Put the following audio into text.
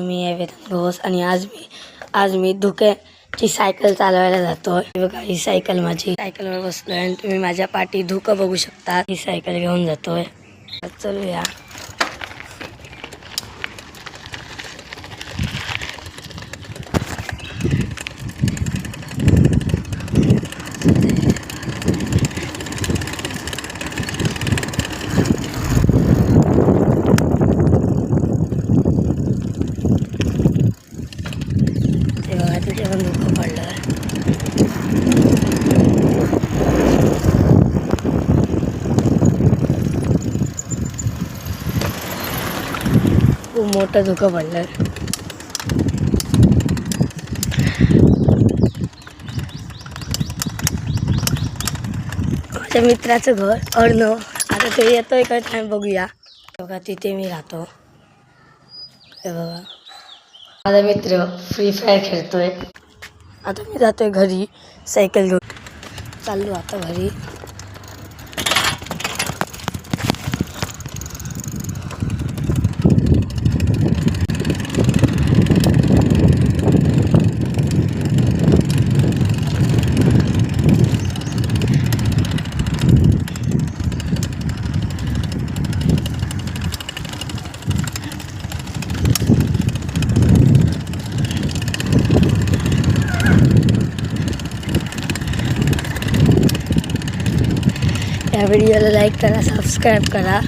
मी आहे वेदांत घोष आणि आज मी धुक्याची सायकल चालवायला जातोय। बघा ही सायकल माझी सायकलवर बसलोय आणि तुम्ही माझ्या पाठी धुकं बघू शकता। ही सायकल घेऊन जातोय। चलूया। तिथे पण धुकं पडलं। खूप मोठं धुकं पडलं। माझ्या मित्राचं घर अर्णव। आता ते येतोय का नाही बघूया। बघा तिथे मी राहतो। हे बघा माझा मित्र फ्री फायर खेळतोय। आता मी जातोय घरी सायकल घेऊन। चाललो आता घरी। या व्हिडिओला लाईक करा, सबस्क्राईब करा।